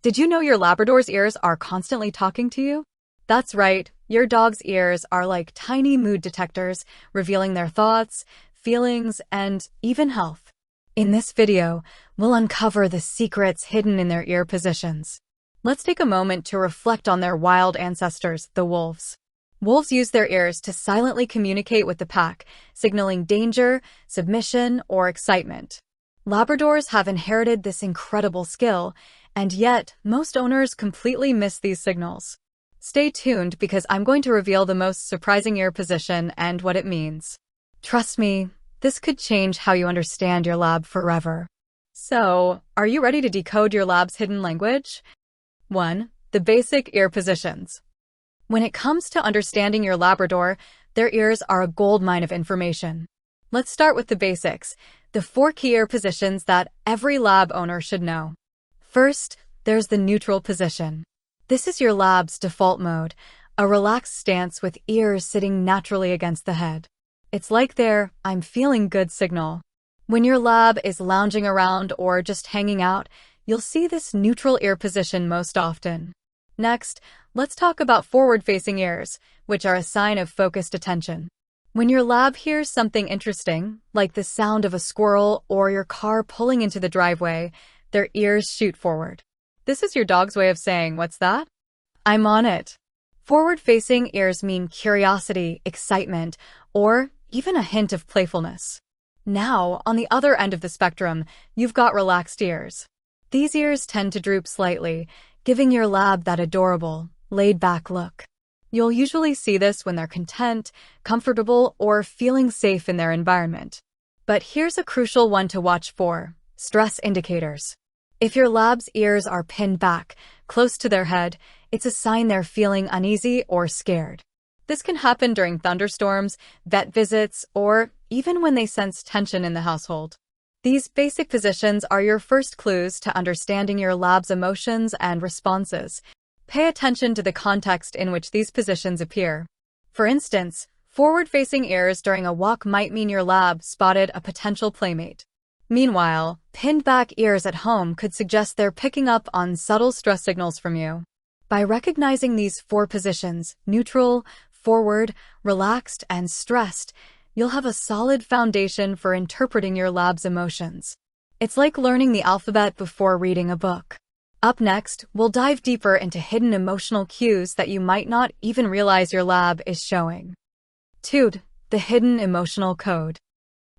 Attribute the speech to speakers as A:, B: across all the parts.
A: Did you know your Labrador's ears are constantly talking to you? That's right, your dog's ears are like tiny mood detectors, revealing their thoughts, feelings, and even health. In this video, we'll uncover the secrets hidden in their ear positions. Let's take a moment to reflect on their wild ancestors, the wolves. Wolves use their ears to silently communicate with the pack, signaling danger, submission, or excitement. Labradors have inherited this incredible skill, and yet most owners completely miss these signals. Stay tuned because I'm going to reveal the most surprising ear position and what it means. Trust me, this could change how you understand your lab forever. So, are you ready to decode your lab's hidden language? 1. The basic ear positions. When it comes to understanding your Labrador, their ears are a goldmine of information. Let's start with the basics, the 4 key ear positions that every lab owner should know. First, there's the neutral position. This is your lab's default mode, a relaxed stance with ears sitting naturally against the head. It's like their "I'm feeling good" signal. When your lab is lounging around or just hanging out, you'll see this neutral ear position most often. Next, let's talk about forward-facing ears, which are a sign of focused attention. When your lab hears something interesting, like the sound of a squirrel or your car pulling into the driveway, their ears shoot forward. This is your dog's way of saying, "What's that? I'm on it." Forward-facing ears mean curiosity, excitement, or even a hint of playfulness. Now, on the other end of the spectrum, you've got relaxed ears. These ears tend to droop slightly, giving your lab that adorable, laid-back look. You'll usually see this when they're content, comfortable, or feeling safe in their environment. But here's a crucial one to watch for: stress indicators. If your lab's ears are pinned back, close to their head, it's a sign they're feeling uneasy or scared. This can happen during thunderstorms, vet visits, or even when they sense tension in the household. These basic positions are your first clues to understanding your lab's emotions and responses. Pay attention to the context in which these positions appear. For instance, forward-facing ears during a walk might mean your lab spotted a potential playmate. Meanwhile, pinned-back ears at home could suggest they're picking up on subtle stress signals from you. By recognizing these 4 positions, neutral, forward, relaxed, and stressed, you'll have a solid foundation for interpreting your lab's emotions. It's like learning the alphabet before reading a book. Up next, we'll dive deeper into hidden emotional cues that you might not even realize your lab is showing. 2. The hidden emotional code.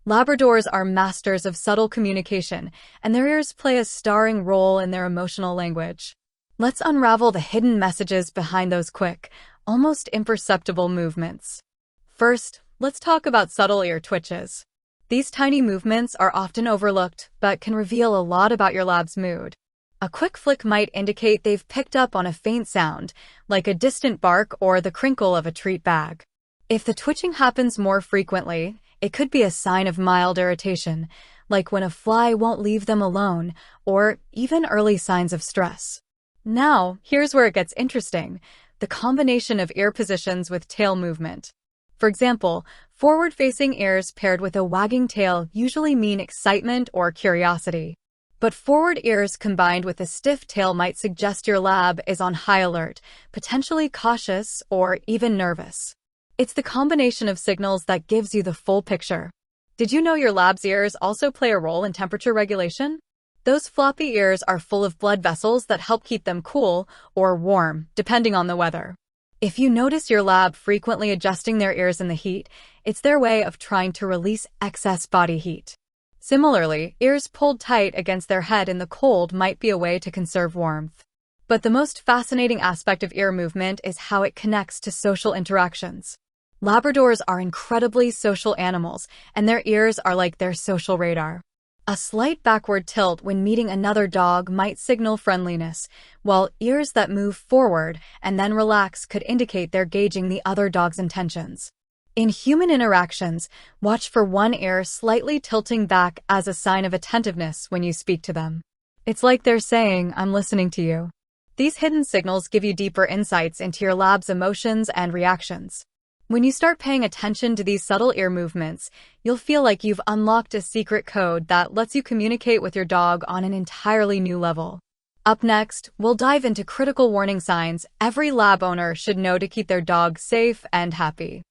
A: Labradors are masters of subtle communication, and their ears play a starring role in their emotional language. Let's unravel the hidden messages behind those quick, almost imperceptible movements. First, let's talk about subtle ear twitches. These tiny movements are often overlooked, but can reveal a lot about your lab's mood. A quick flick might indicate they've picked up on a faint sound, like a distant bark or the crinkle of a treat bag. If the twitching happens more frequently, it could be a sign of mild irritation, like when a fly won't leave them alone, or even early signs of stress. Now, here's where it gets interesting: the combination of ear positions with tail movement. For example, forward-facing ears paired with a wagging tail usually mean excitement or curiosity. But forward ears combined with a stiff tail might suggest your lab is on high alert, potentially cautious, or even nervous. It's the combination of signals that gives you the full picture. Did you know your lab's ears also play a role in temperature regulation? Those floppy ears are full of blood vessels that help keep them cool or warm, depending on the weather. If you notice your lab frequently adjusting their ears in the heat, it's their way of trying to release excess body heat. Similarly, ears pulled tight against their head in the cold might be a way to conserve warmth. But the most fascinating aspect of ear movement is how it connects to social interactions. Labradors are incredibly social animals, and their ears are like their social radar. A slight backward tilt when meeting another dog might signal friendliness, while ears that move forward and then relax could indicate they're gauging the other dog's intentions. In human interactions, watch for one ear slightly tilting back as a sign of attentiveness when you speak to them. It's like they're saying, "I'm listening to you." These hidden signals give you deeper insights into your lab's emotions and reactions. When you start paying attention to these subtle ear movements, you'll feel like you've unlocked a secret code that lets you communicate with your dog on an entirely new level. Up next, we'll dive into critical warning signs every lab owner should know to keep their dog safe and happy.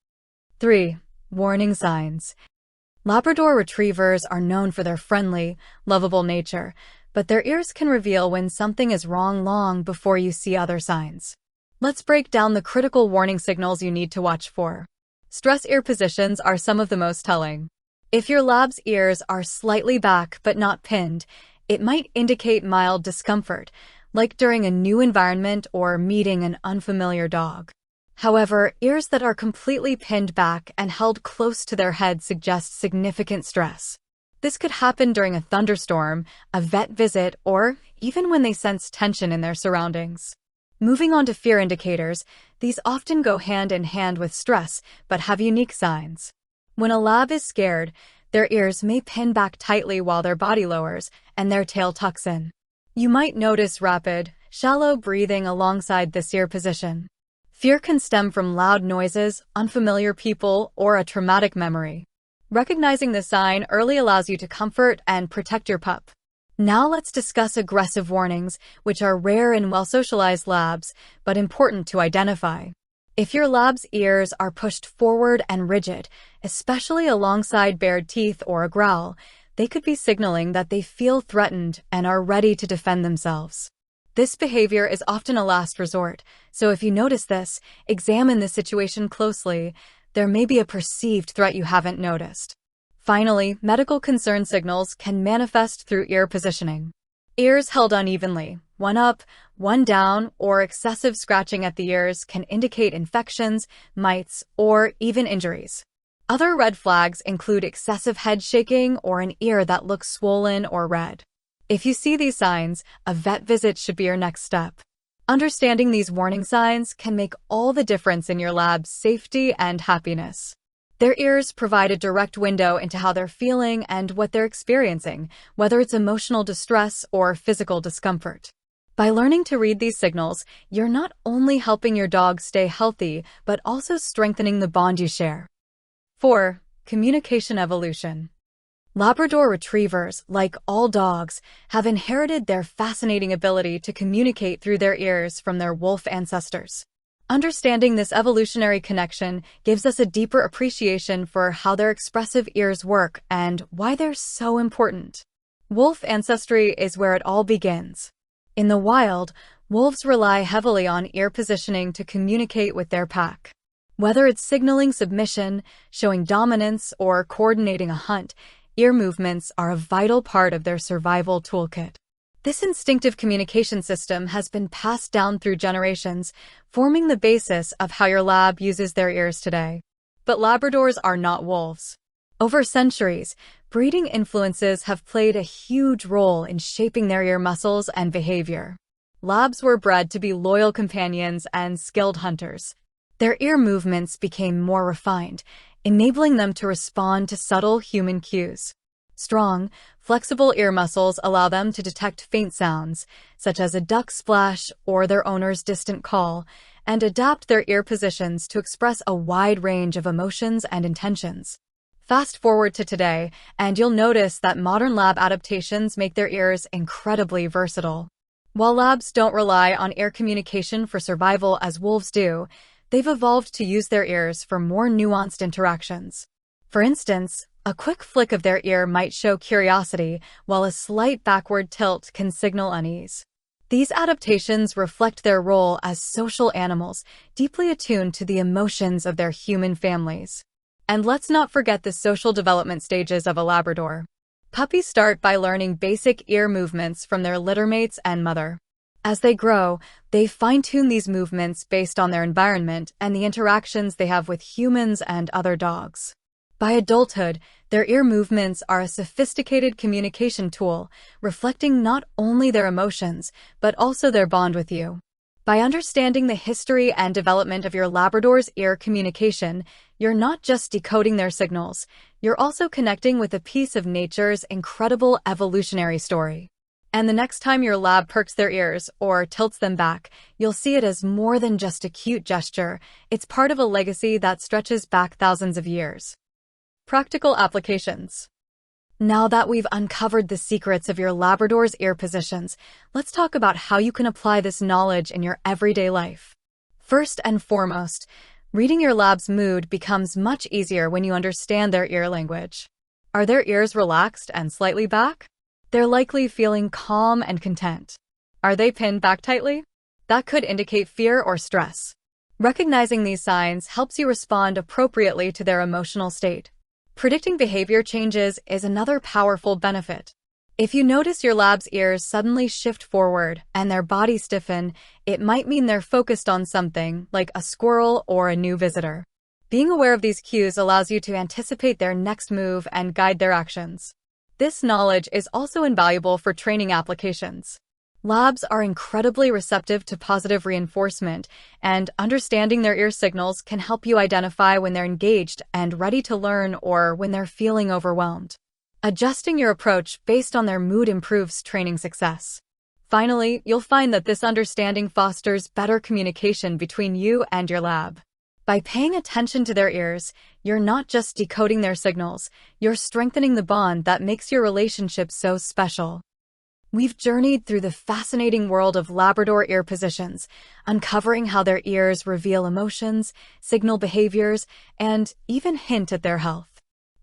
A: 3. Warning signs. Labrador retrievers are known for their friendly, lovable nature, but their ears can reveal when something is wrong long before you see other signs. Let's break down the critical warning signals you need to watch for. Stress ear positions are some of the most telling. If your lab's ears are slightly back but not pinned, it might indicate mild discomfort, like during a new environment or meeting an unfamiliar dog. However, ears that are completely pinned back and held close to their head suggest significant stress. This could happen during a thunderstorm, a vet visit, or even when they sense tension in their surroundings. Moving on to fear indicators, these often go hand in hand with stress, but have unique signs. When a lab is scared, their ears may pin back tightly while their body lowers and their tail tucks in. You might notice rapid, shallow breathing alongside this ear position. Fear can stem from loud noises, unfamiliar people, or a traumatic memory. Recognizing this sign early allows you to comfort and protect your pup. Now let's discuss aggressive warnings, which are rare in well-socialized labs, but important to identify. If your lab's ears are pushed forward and rigid, especially alongside bared teeth or a growl, they could be signaling that they feel threatened and are ready to defend themselves. This behavior is often a last resort, so if you notice this, examine the situation closely. There may be a perceived threat you haven't noticed. Finally, medical concern signals can manifest through ear positioning. Ears held unevenly, one up, one down, or excessive scratching at the ears can indicate infections, mites, or even injuries. Other red flags include excessive head shaking or an ear that looks swollen or red. If you see these signs, a vet visit should be your next step. Understanding these warning signs can make all the difference in your lab's safety and happiness. Their ears provide a direct window into how they're feeling and what they're experiencing, whether it's emotional distress or physical discomfort. By learning to read these signals, you're not only helping your dog stay healthy, but also strengthening the bond you share. 4. Communication evolution. Labrador retrievers, like all dogs, have inherited their fascinating ability to communicate through their ears from their wolf ancestors. Understanding this evolutionary connection gives us a deeper appreciation for how their expressive ears work and why they're so important. Wolf ancestry is where it all begins. In the wild, wolves rely heavily on ear positioning to communicate with their pack. Whether it's signaling submission, showing dominance, or coordinating a hunt, ear movements are a vital part of their survival toolkit. This instinctive communication system has been passed down through generations, forming the basis of how your lab uses their ears today. But Labradors are not wolves. Over centuries, breeding influences have played a huge role in shaping their ear muscles and behavior. Labs were bred to be loyal companions and skilled hunters. Their ear movements became more refined, enabling them to respond to subtle human cues. Strong, flexible ear muscles allow them to detect faint sounds, such as a duck splash or their owner's distant call, and adapt their ear positions to express a wide range of emotions and intentions. Fast forward to today, and you'll notice that modern lab adaptations make their ears incredibly versatile. While labs don't rely on ear communication for survival as wolves do, they've evolved to use their ears for more nuanced interactions. For instance, a quick flick of their ear might show curiosity, while a slight backward tilt can signal unease. These adaptations reflect their role as social animals, deeply attuned to the emotions of their human families. And let's not forget the social development stages of a Labrador. Puppies start by learning basic ear movements from their littermates and mother. As they grow, they fine-tune these movements based on their environment and the interactions they have with humans and other dogs. By adulthood, their ear movements are a sophisticated communication tool, reflecting not only their emotions, but also their bond with you. By understanding the history and development of your Labrador's ear communication, you're not just decoding their signals, you're also connecting with a piece of nature's incredible evolutionary story. And the next time your lab perks their ears or tilts them back, you'll see it as more than just a cute gesture. It's part of a legacy that stretches back thousands of years. Practical applications. Now that we've uncovered the secrets of your Labrador's ear positions, let's talk about how you can apply this knowledge in your everyday life. First and foremost, reading your lab's mood becomes much easier when you understand their ear language. Are their ears relaxed and slightly back? They're likely feeling calm and content. Are they pinned back tightly? That could indicate fear or stress. Recognizing these signs helps you respond appropriately to their emotional state. Predicting behavior changes is another powerful benefit. If you notice your lab's ears suddenly shift forward and their body stiffen, it might mean they're focused on something, like a squirrel or a new visitor. Being aware of these cues allows you to anticipate their next move and guide their actions. This knowledge is also invaluable for training applications. Labs are incredibly receptive to positive reinforcement, and understanding their ear signals can help you identify when they're engaged and ready to learn or when they're feeling overwhelmed. Adjusting your approach based on their mood improves training success. Finally, you'll find that this understanding fosters better communication between you and your lab. By paying attention to their ears, you're not just decoding their signals, you're strengthening the bond that makes your relationship so special. We've journeyed through the fascinating world of Labrador ear positions, uncovering how their ears reveal emotions, signal behaviors, and even hint at their health.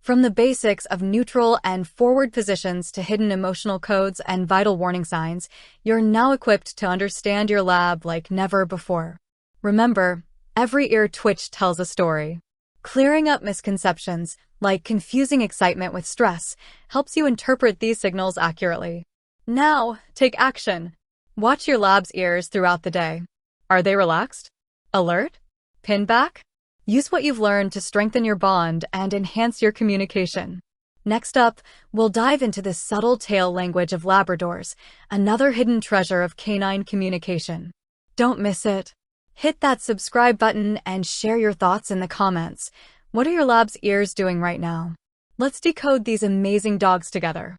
A: From the basics of neutral and forward positions to hidden emotional codes and vital warning signs, you're now equipped to understand your lab like never before. Remember, every ear twitch tells a story. Clearing up misconceptions, like confusing excitement with stress, helps you interpret these signals accurately. Now, take action. Watch your lab's ears throughout the day. Are they relaxed? Alert? Pinned back? Use what you've learned to strengthen your bond and enhance your communication. Next up, we'll dive into the subtle tail language of Labradors, another hidden treasure of canine communication. Don't miss it. Hit that subscribe button and share your thoughts in the comments. What are your lab's ears doing right now? Let's decode these amazing dogs together.